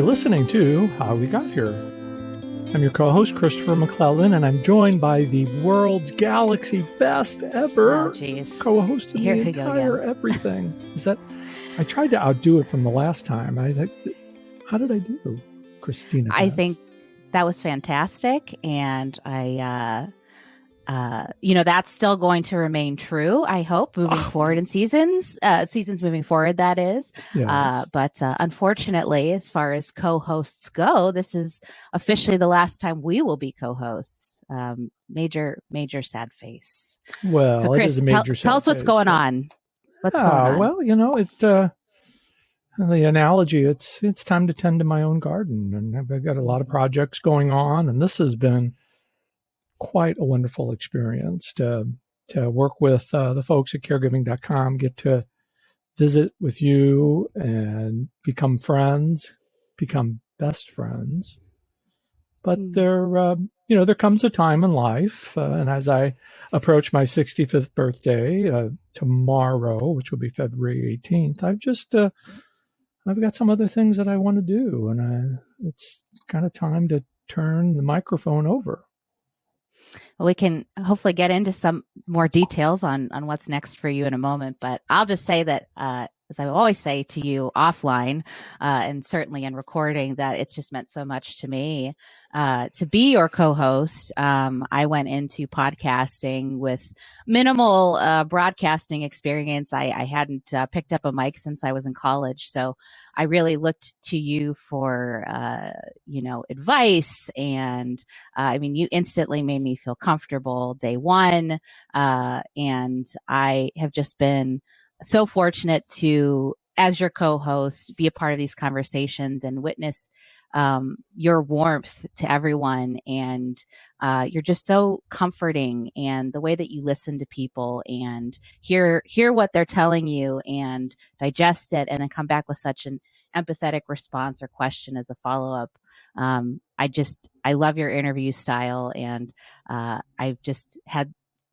You're listening to How We Got Here. I'm your co-host, Christopher McClellan, and I'm joined by the world's galaxy best ever co-host of the entire everything. Is that? I tried to outdo it from the last time. I think, how did I do, Christina? I think that was fantastic, and that's still going to remain true, I hope, moving forward in seasons moving forward, that is. Yes. But unfortunately, as far as co-hosts go, this is officially the last time we will be co-hosts. Major sad face. Well, so Chris, it is a major sad tell us what's going on. What's going on? Well, the analogy, it's time to tend to my own garden. And I've got a lot of projects going on, and this has been quite a wonderful experience to work with the folks at caregiving.com, get to visit with you and become friends, become best friends. But there comes a time in life, and as I approach my 65th birthday tomorrow, which will be February 18th, I've got some other things that I want to do, and it's kind of time to turn the microphone over. Well, we can hopefully get into some more details on what's next for you in a moment, but I'll just say that, as I always say to you offline, and certainly in recording, that it's just meant so much to me to be your co-host. I went into podcasting with minimal broadcasting experience. I hadn't picked up a mic since I was in college, so I really looked to you for advice, and you instantly made me feel comfortable day one, and I have just been so fortunate to, as your co-host, be a part of these conversations and witness your warmth to everyone. And you're just so comforting, and the way that you listen to people and hear what they're telling you and digest it, and then come back with such an empathetic response or question as a follow-up. I love your interview style, and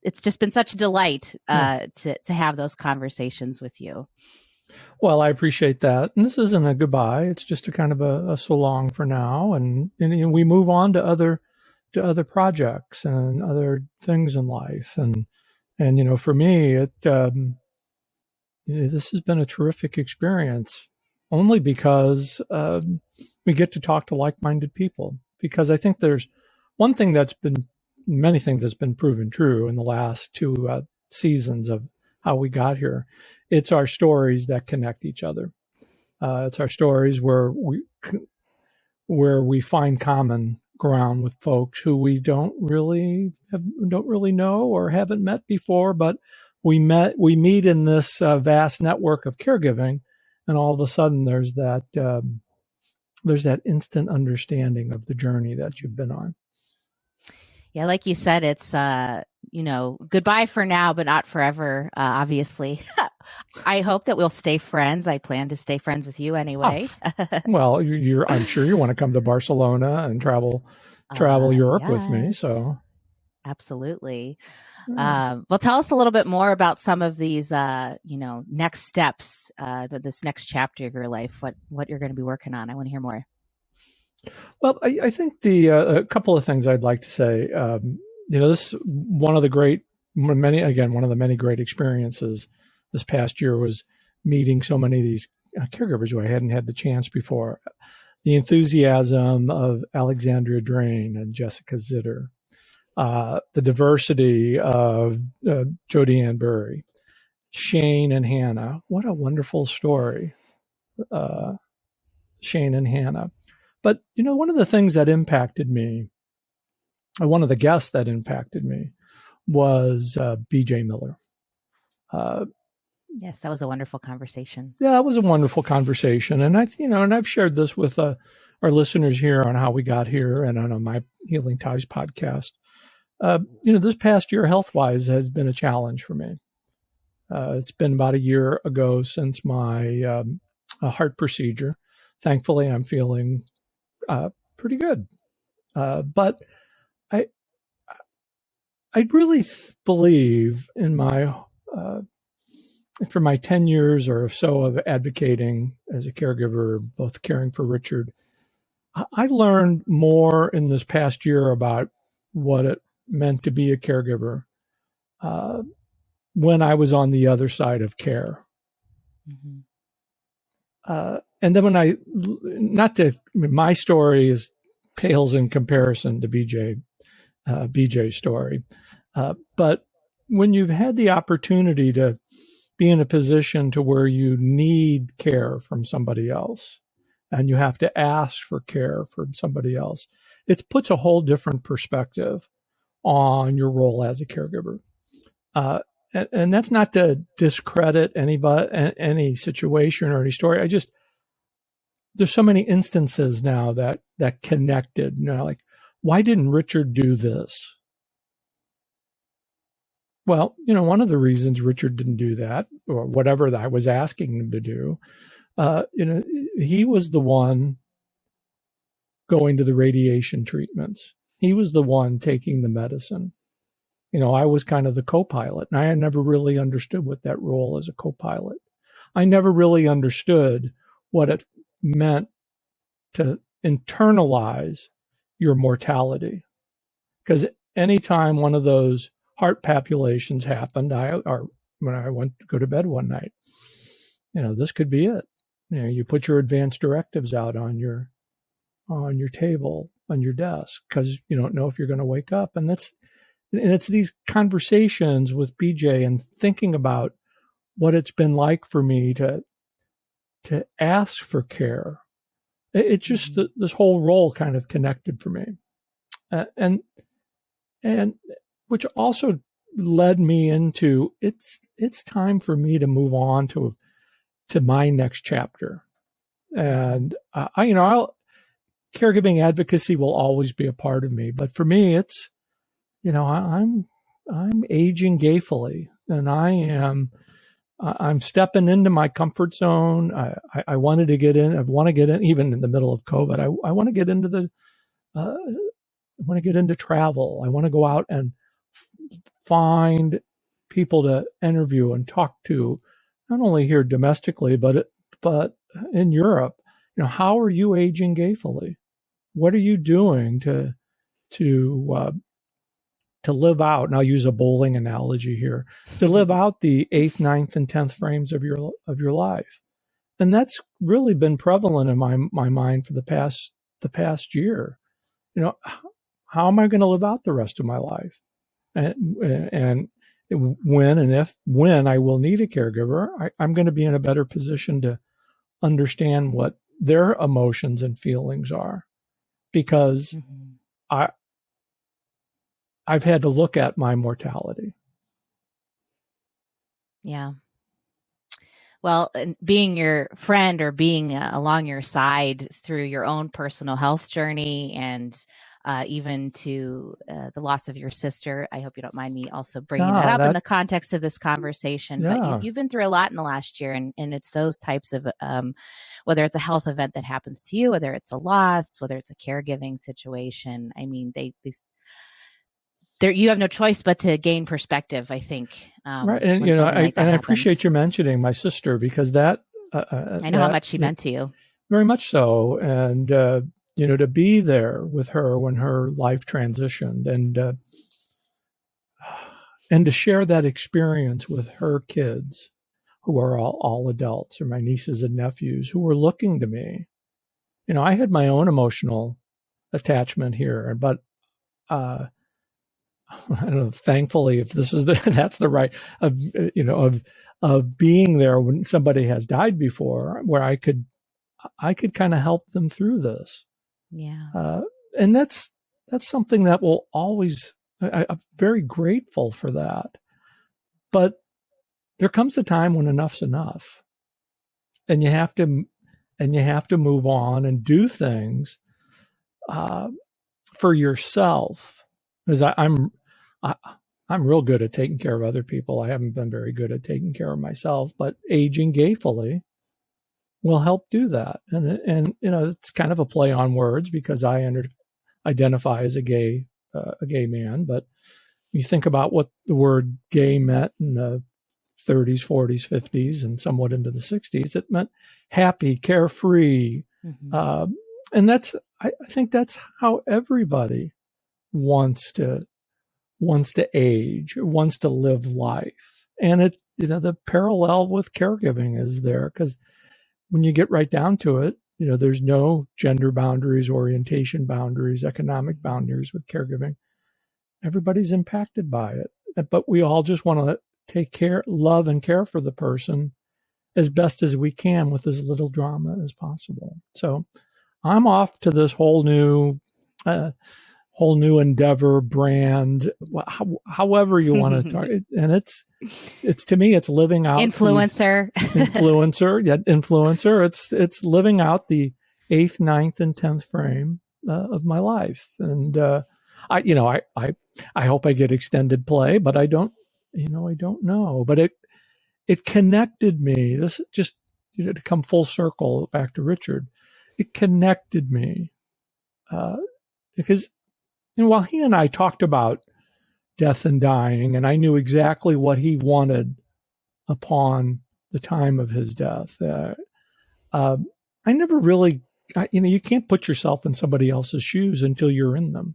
it's just been such a delight to have those conversations with you. Well, I appreciate that. And this isn't a goodbye. It's just a kind of a so long for now. And we move on to other projects and other things in life. And for me, this has been a terrific experience, only because we get to talk to like-minded people. Because I think there's many things that's been proven true in the last two seasons of How We Got Here. It's our stories that connect each other. It's our stories where we find common ground with folks who we don't really know or haven't met before, but we meet in this vast network of caregiving, and all of a sudden there's that instant understanding of the journey that you've been on. Yeah, like you said, it's, goodbye for now, but not forever, obviously. I hope that we'll stay friends. I plan to stay friends with you anyway. Well, I'm sure you want to come to Barcelona and travel Europe with me. So, absolutely. Well, tell us a little bit more about some of these, next steps, this next chapter of your life, what you're going to be working on. I want to hear more. Well, I think a couple of things I'd like to say. This one of the many great experiences this past year was meeting so many of these caregivers who I hadn't had the chance before. The enthusiasm of Alexandria Drain and Jessica Zitter, the diversity of Jodi Ann Burry, Shane and Hannah. What a wonderful story, Shane and Hannah. But, one of the things that impacted me, one of the guests that impacted me was B.J. Miller. Yes, that was a wonderful conversation. Yeah, it was a wonderful conversation. And I've shared this with our listeners here on How We Got Here and on my Healing Ties podcast. This past year, health-wise, has been a challenge for me. It's been about a year ago since my heart procedure. Thankfully, I'm feeling pretty good. But I really believe in for my 10 years or so of advocating as a caregiver, both caring for Richard I learned more in this past year about what it meant to be a caregiver when I was on the other side of care. Mm-hmm. And then my story pales in comparison to BJ's story. But when you've had the opportunity to be in a position to where you need care from somebody else and you have to ask for care from somebody else, it puts a whole different perspective on your role as a caregiver. And that's not to discredit any situation or any story. There's so many instances now that connected, like, why didn't Richard do this? Well, one of the reasons Richard didn't do that, or whatever that I was asking him to do, he was the one going to the radiation treatments. He was the one taking the medicine. I was kind of the co-pilot, and I had never really understood what that role as a co-pilot. I never really understood what it meant to internalize your mortality. Because anytime one of those heart palpitations happened, when I went to go to bed one night, this could be it. You put your advanced directives out on your table, on your desk, because you don't know if you're going to wake up. And it's these conversations with BJ and thinking about what it's been like for me to ask for care. It's just this whole role kind of connected for me, and which also led me into it's time for me to move on to my next chapter. And caregiving advocacy will always be a part of me, but for me, it's I'm aging gayfully, and I'm stepping into my comfort zone. I wanted to get in. I want to get in, even in the middle of COVID. I want to get into I want to get into travel. I want to go out and find people to interview and talk to, not only here domestically, but in Europe. How are you aging gayfully? What are you doing to live out? And I'll use a bowling analogy here, to live out the 8th, 9th, and 10th frames of your life. And that's really been prevalent in my mind for the past year. How am I going to live out the rest of my life? And when I will need a caregiver, I'm going to be in a better position to understand what their emotions and feelings are, because I've had to look at my mortality. Yeah. Well, being your friend or being along your side through your own personal health journey, and even to the loss of your sister, I hope you don't mind me also bringing that up in the context of this conversation. Yeah. But you've been through a lot in the last year, and it's those types of, whether it's a health event that happens to you, whether it's a loss, whether it's a caregiving situation. I mean, you have no choice but to gain perspective, I think. Right. And, I appreciate you mentioning my sister, because I know how much she meant to you. Very much so. And, to be there with her when her life transitioned, and to share that experience with her kids, who are all adults, or my nieces and nephews, who were looking to me. I had my own emotional attachment here, but, I don't know, thankfully, if this is that's the right of being there when somebody has died before, where I could kind of help them through this. Yeah. And that's something that will always, I'm very grateful for that. But there comes a time when enough's enough, and you have to move on and do things for yourself. Because I'm real good at taking care of other people. I haven't been very good at taking care of myself, but aging gayfully will help do that. And it's kind of a play on words, because I identify as a gay man. But you think about what the word gay meant in the 30s, 40s, 50s, and somewhat into the 60s. It meant happy, carefree, And I think that's how everybody wants to age, wants to live life. And the parallel with caregiving is there, because when you get right down to it, there's no gender boundaries, orientation boundaries, economic boundaries with caregiving. Everybody's impacted by it, but we all just want to take care, love and care for the person as best as we can with as little drama as possible. So I'm off to this whole new endeavor, brand, however you want to target. And it's to me, it's living out influencer. It's living out the 8th, 9th, and 10th frame of my life. And I hope I get extended play, but I don't know. But it connected me. This just to come full circle back to Richard. It connected me because while he and I talked about death and dying, and I knew exactly what he wanted upon the time of his death, I never really, you can't put yourself in somebody else's shoes until you're in them,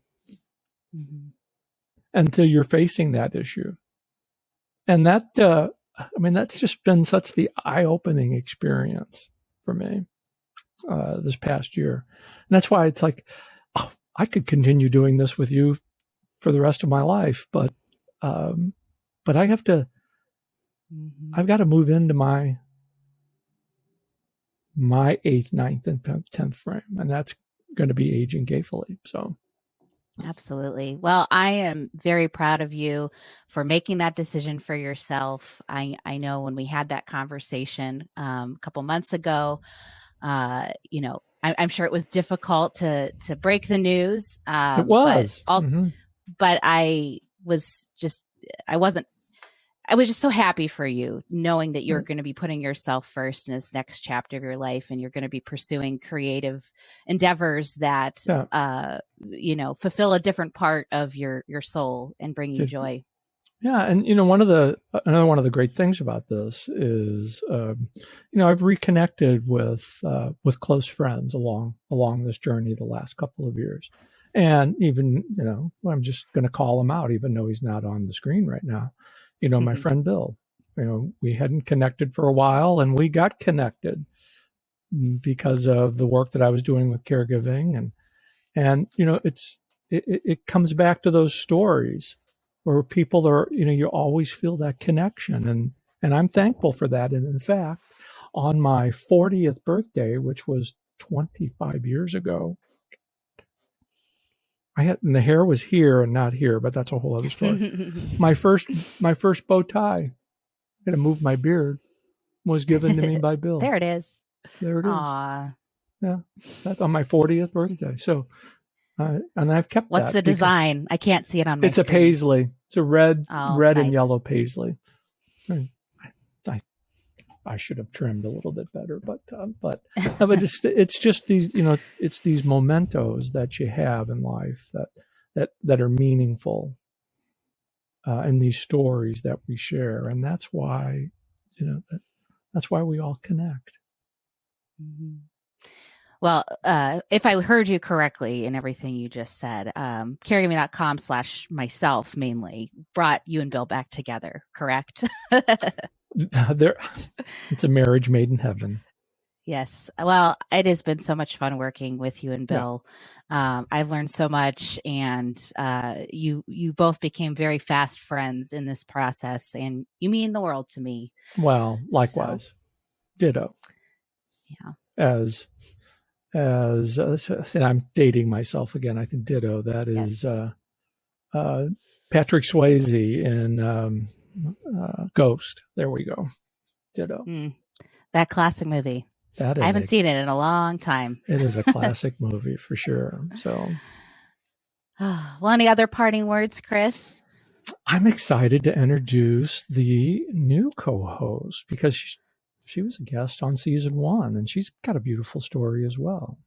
until you're facing that issue. And that, that's just been such the eye-opening experience for me this past year. And that's why it's like, I could continue doing this with you for the rest of my life, but I have to, I've got to move into my 8th, 9th, and 10th frame, and that's going to be aging gayfully. So. Absolutely. Well, I am very proud of you for making that decision for yourself. I know when we had that conversation a couple months ago, I'm sure it was difficult to break the news. It was. But I was just so happy for you, knowing that you're going to be putting yourself first in this next chapter of your life, and you're going to be pursuing creative endeavors that, fulfill a different part of your soul and bring you joy. Yeah. And, another one of the great things about this is, I've reconnected with close friends along this journey the last couple of years. And even, I'm just going to call him out, even though he's not on the screen right now. My friend Bill, we hadn't connected for a while, and we got connected because of the work that I was doing with caregiving. And it comes back to those stories where people are, you always feel that connection. And I'm thankful for that. And in fact, on my 40th birthday, which was 25 years ago, and the hair was here and not here, but that's a whole other story. my first bow tie, I'm going to move my beard, was given to me by Bill. There it is. Aww. Yeah. That's on my 40th birthday. So, and I've kept What's that. What's the design? I can't see it on my It's screen. A paisley. It's a red nice. And yellow paisley. I should have trimmed a little bit better, but it's just these, it's these mementos that you have in life that are meaningful, and these stories that we share, and that's why, that's why we all connect. Mm-hmm. Well, if I heard you correctly in everything you just said, caregiving.com/myself mainly brought you and Bill back together, correct? It's a marriage made in heaven. Yes. Well, it has been so much fun working with you and Bill. Yeah. I've learned so much, and you both became very fast friends in this process, and you mean the world to me. Well, likewise. So, ditto. Yeah. As I'm dating myself again. I think ditto. That is Patrick Swayze in Ghost. There we go. Ditto. That classic movie. I haven't seen it in a long time. It is a classic movie for sure. So, well, any other parting words, Chris? I'm excited to introduce the new co-host because she was a guest on season 1, and she's got a beautiful story as well.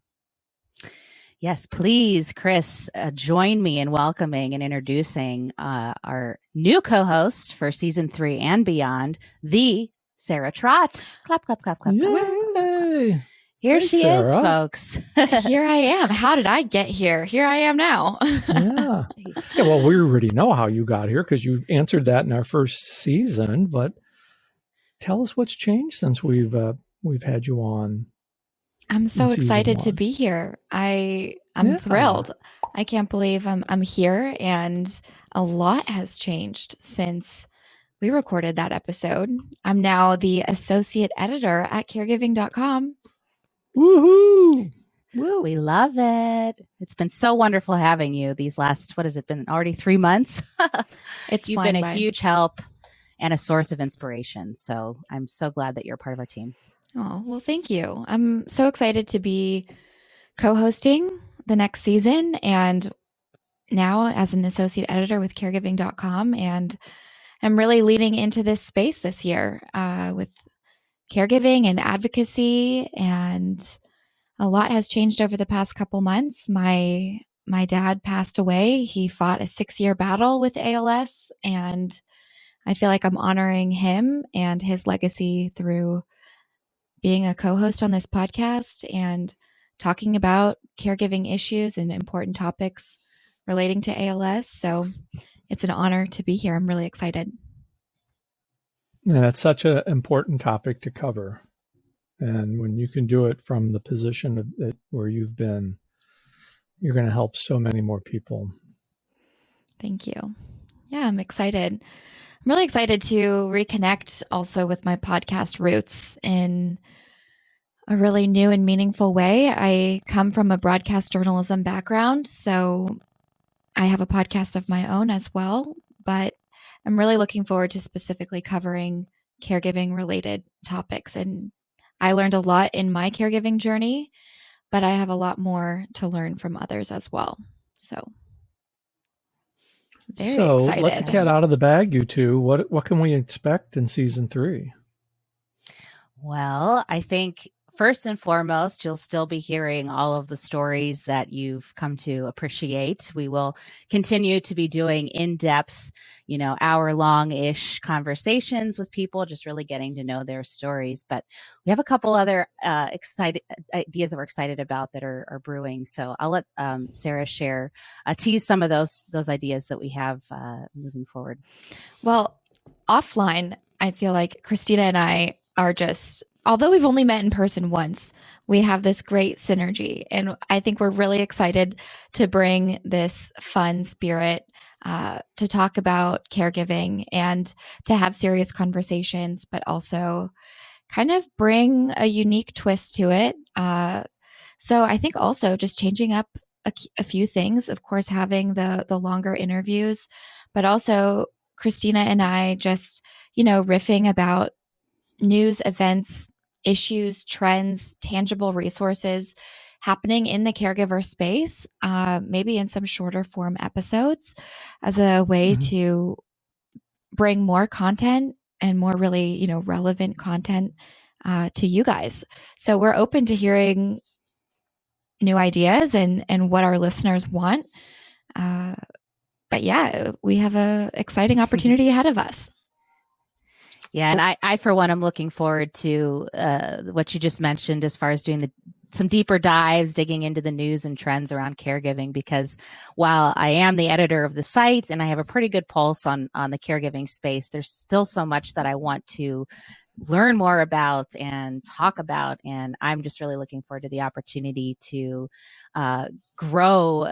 Yes, please, Chris, join me in welcoming and introducing our new co-host for season 3 and beyond, the Sarah Trott. Clap, clap, clap, clap. Yay! Here Hey, she Sarah. is, folks. Here I am. How did I get here? Here I am now. Yeah. Well, we already know how you got here because you answered that in our first season. But tell us what's changed since we've had you on. I'm so excited to be here. I'm thrilled. I can't believe I'm here, and a lot has changed since we recorded that episode. I'm now the associate editor at caregiving.com. Woohoo! Woo, we love it. It's been so wonderful having you these last, what has it been, already 3 months? You've been a huge help and a source of inspiration. So I'm so glad that you're a part of our team. Oh, well, thank you. I'm so excited to be co-hosting the next season, and now as an associate editor with caregiving.com. And I'm really leaning into this space this year with caregiving and advocacy, and a lot has changed over the past couple months. My dad passed away. He fought a 6-year battle with ALS, and I feel like I'm honoring him and his legacy through being a co-host on this podcast and talking about caregiving issues and important topics relating to ALS. So it's an honor to be here. I'm really excited. And it's such an important topic to cover. And when you can do it from the position of where you've been, you're going to help so many more people. Thank you. Yeah, I'm excited. I'm really excited to reconnect also with my podcast roots in a really new and meaningful way. I come from a broadcast journalism background, so I have a podcast of my own as well, but I'm really looking forward to specifically covering caregiving related topics. And I learned a lot in my caregiving journey, but I have a lot more to learn from others as well. So very excited. Let the cat out of the bag, you two. What can we expect in season 3? Well, I think first and foremost, you'll still be hearing all of the stories that you've come to appreciate. We will continue to be doing in-depth, hour-long-ish conversations with people, just really getting to know their stories. But we have a couple other excited ideas that we're excited about that are brewing. So I'll let Sarah tease some of those ideas that we have moving forward. Well, offline, I feel like Christina and I are although we've only met in person once, we have this great synergy. And I think we're really excited to bring this fun spirit to talk about caregiving and to have serious conversations, but also kind of bring a unique twist to it. So I think also just changing up a few things, of course, having the longer interviews, but also Christina and I just, riffing about news, events, issues, trends, tangible resources happening in the caregiver space, maybe in some shorter form episodes as a way to bring more content and more really, relevant content to you guys. So we're open to hearing new ideas and what our listeners want. But yeah, we have an exciting opportunity ahead of us. Yeah, and I for one, am looking forward to what you just mentioned as far as doing some deeper dives, digging into the news and trends around caregiving, because while I am the editor of the site and I have a pretty good pulse on the caregiving space, there's still so much that I want to learn more about and talk about. And I'm just really looking forward to the opportunity to grow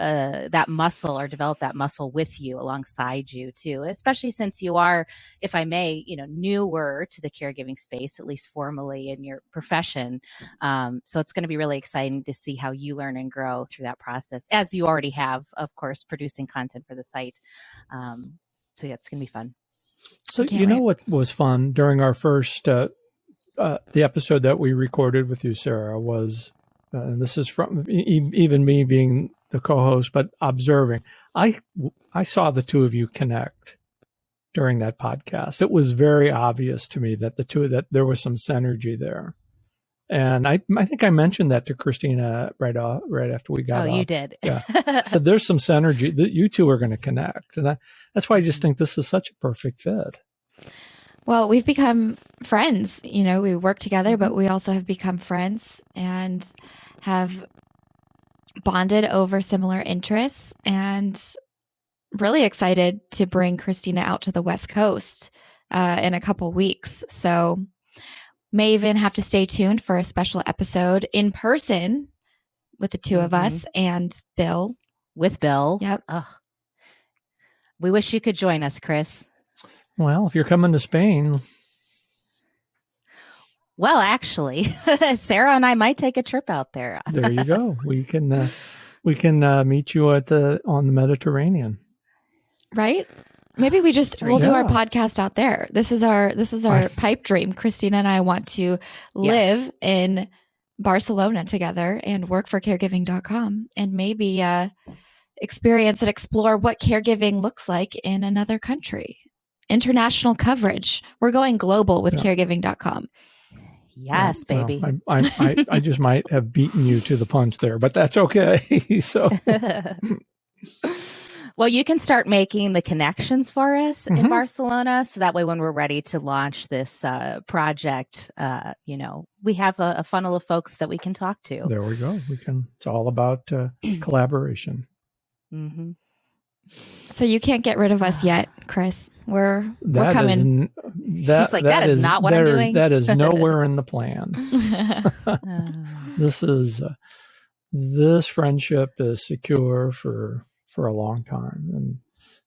that muscle or develop that muscle with you, alongside you too, especially since you are, if I may, newer to the caregiving space, at least formally in your profession. So it's going to be really exciting to see how you learn and grow through that process, as you already have, of course, producing content for the site. So yeah, it's going to be fun. So what was fun during our first the episode that we recorded with you, Sarah, was and this is from even me being the co-host, but observing. I saw the two of you connect during that podcast. It was very obvious to me that that there was some synergy there, and I think I mentioned that to Christina right after we got off. Oh, you did. Yeah, so there's some synergy that you two are going to connect, and that's why I just think this is such a perfect fit. Well, we've become friends. We work together, but we also have become friends and have bonded over similar interests, and really excited to bring Christina out to the West Coast in a couple weeks. So may even have to stay tuned for a special episode in person with the two of us and Bill. With Bill. Yep. Ugh. We wish you could join us, Chris. Well, if you're coming to Spain. Well, actually, Sarah and I might take a trip out there. There you go. We can meet you on the Mediterranean. Right? Maybe we'll do our podcast out there. This is our pipe dream. Christina and I want to live in Barcelona together and work for caregiving.com, and maybe experience and explore what caregiving looks like in another country. International coverage. We're going global with caregiving.com. Yes, baby. Well, I just might have beaten you to the punch there, but that's okay. So, well, you can start making the connections for us in Barcelona, so that way, when we're ready to launch this project, we have a funnel of folks that we can talk to. There we go. It's all about collaboration. Mm-hmm. So you can't get rid of us yet, Chris. We're coming. He's like, that is not what I'm doing. That is nowhere in the plan. This friendship is secure for a long time, and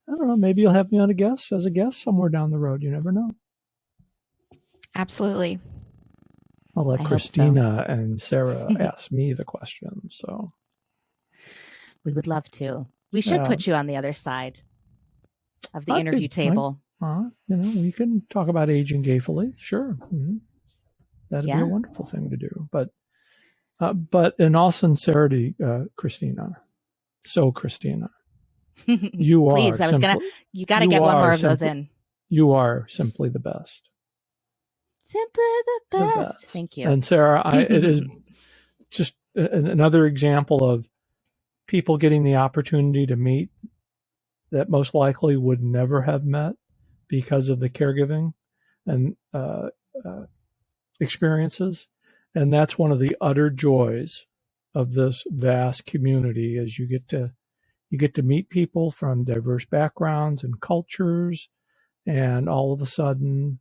I don't know. Maybe you'll have me on as a guest somewhere down the road. You never know. Absolutely. I'll let Christina and Sarah ask me the questions. So we would love to. We should put you on the other side of the interview table. We can talk about aging gayfully. Sure. Mm-hmm. That'd be a wonderful thing to do. But in all sincerity, Christina, you Please, are. You got to get one more of those in. You are simply the best. Simply the best. Thank you. And Sarah, it is just another example of people getting the opportunity to meet that most likely would never have met because of the caregiving and experiences. And that's one of the utter joys of this vast community, is you get to meet people from diverse backgrounds and cultures, and all of a sudden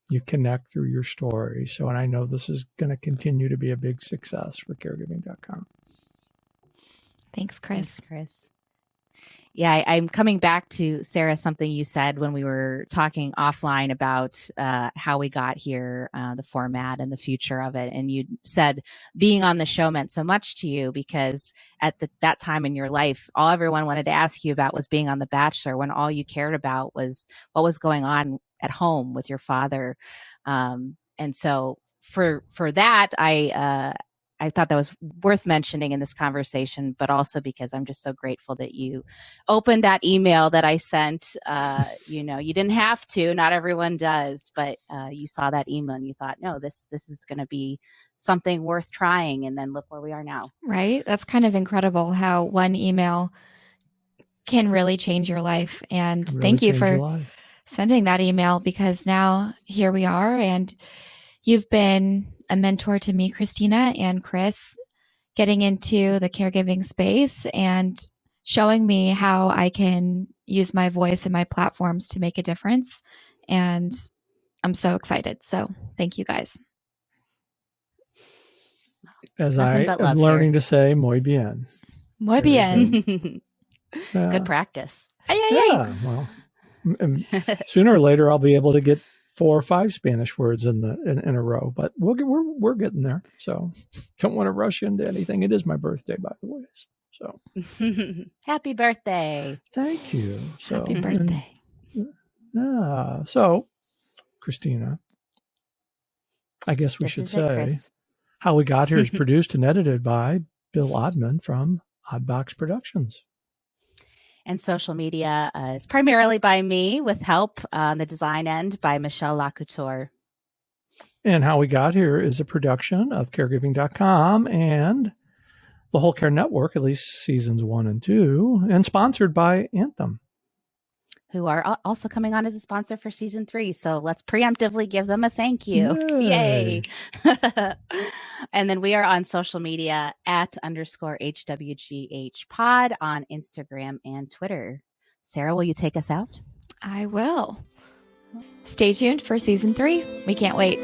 you connect through your story. So, and I know this is going to continue to be a big success for caregiving.com. Thanks, Chris. Yeah, I'm coming back to, Sarah, something you said when we were talking offline about how we got here, the format and the future of it. And you said being on the show meant so much to you because at that time in your life, all everyone wanted to ask you about was being on The Bachelor, when all you cared about was what was going on at home with your father. And so for that, I thought that was worth mentioning in this conversation, but also because I'm just so grateful that you opened that email that I sent. You didn't have to, not everyone does, but you saw that email and you thought, no, this is going to be something worth trying. And then look where we are now. Right. That's kind of incredible how one email can really change your life. And thank you for sending that email, because now here we are, and you've been a mentor to me, Christina, and Chris, getting into the caregiving space and showing me how I can use my voice and my platforms to make a difference. And I'm so excited. So thank you guys. As I am learning to say, muy bien. Muy bien. Good practice. Yeah, well, sooner or later I'll be able to get 4 or 5 Spanish words in a row, but we're getting there. So don't want to rush into anything. It is my birthday, by the way. So happy birthday! Thank you. So, happy birthday. So Christina, I guess we should say How We Got Here is produced and edited by Bill Oddman from Oddbox Productions. And social media is primarily by me, with help on the design end by Michelle Lacouture. And How We Got Here is a production of caregiving.com and the Whole Care Network, at least seasons 1 and 2, and sponsored by Anthem. who are also coming on as a sponsor for season 3. So let's preemptively give them a thank you. Yay. And then we are on social media @_HWGH pod on Instagram and Twitter. Sarah, will you take us out? I will. Stay tuned for season 3. We can't wait.